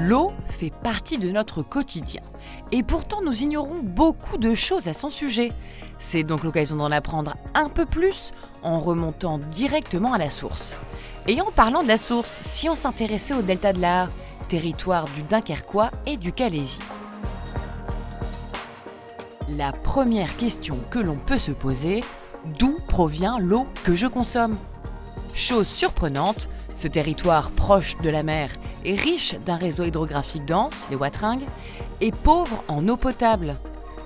L'eau fait partie de notre quotidien. Et pourtant, nous ignorons beaucoup de choses à son sujet. C'est donc l'occasion d'en apprendre un peu plus en remontant directement à la source. Et en parlant de la source, si on s'intéressait au delta de l'Aa, territoire du Dunkerquois et du Calaisis. La première question que l'on peut se poser, d'où provient l'eau que je consomme ? Chose surprenante, ce territoire proche de la mer est riche d'un réseau hydrographique dense, les Watringues, et pauvre en eau potable.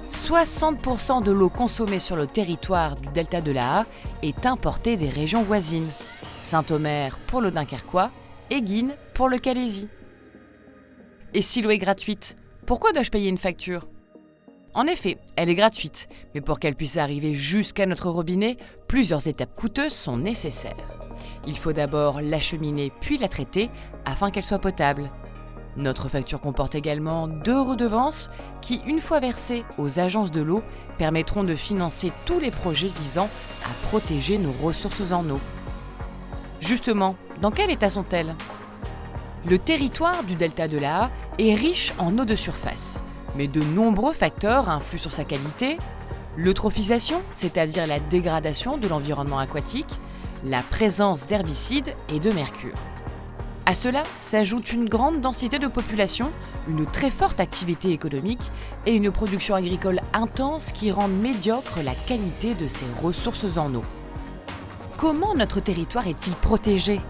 60% de l'eau consommée sur le territoire du delta de l'Aa est importée des régions voisines. Saint-Omer pour le Dunkerquois et Guînes pour le Calaisis. Et si l'eau est gratuite, pourquoi dois-je payer une facture ? En effet, elle est gratuite, mais pour qu'elle puisse arriver jusqu'à notre robinet, plusieurs étapes coûteuses sont nécessaires. Il faut d'abord l'acheminer puis la traiter afin qu'elle soit potable. Notre facture comporte également 2 redevances qui, une fois versées aux agences de l'eau, permettront de financer tous les projets visant à protéger nos ressources en eau. Justement, dans quel état sont-elles ? Le territoire du delta de l'Aa est riche en eau de surface, mais de nombreux facteurs influent sur sa qualité. L'eutrophisation, c'est-à-dire la dégradation de l'environnement aquatique, la présence d'herbicides et de mercure. À cela s'ajoute une grande densité de population, une très forte activité économique et une production agricole intense qui rendent médiocre la qualité de ses ressources en eau. Comment notre territoire est-il protégé ?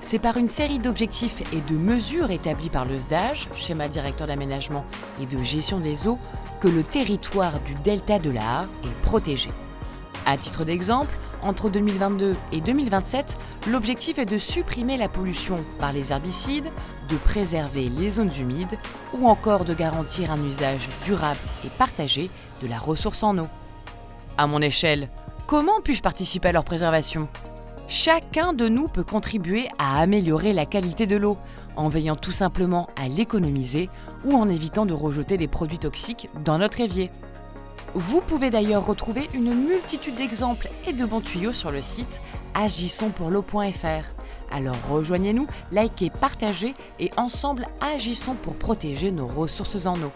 C'est par une série d'objectifs et de mesures établis par le SDAGE, schéma directeur d'aménagement et de gestion des eaux, que le territoire du delta de l'Aa est protégé. À titre d'exemple, entre 2022 et 2027, l'objectif est de supprimer la pollution par les herbicides, de préserver les zones humides ou encore de garantir un usage durable et partagé de la ressource en eau. À mon échelle, comment puis-je participer à leur préservation ? Chacun de nous peut contribuer à améliorer la qualité de l'eau, en veillant tout simplement à l'économiser ou en évitant de rejeter des produits toxiques dans notre évier. Vous pouvez d'ailleurs retrouver une multitude d'exemples et de bons tuyaux sur le site agissonspourleau.fr. Alors rejoignez-nous, likez, partagez et ensemble agissons pour protéger nos ressources en eau.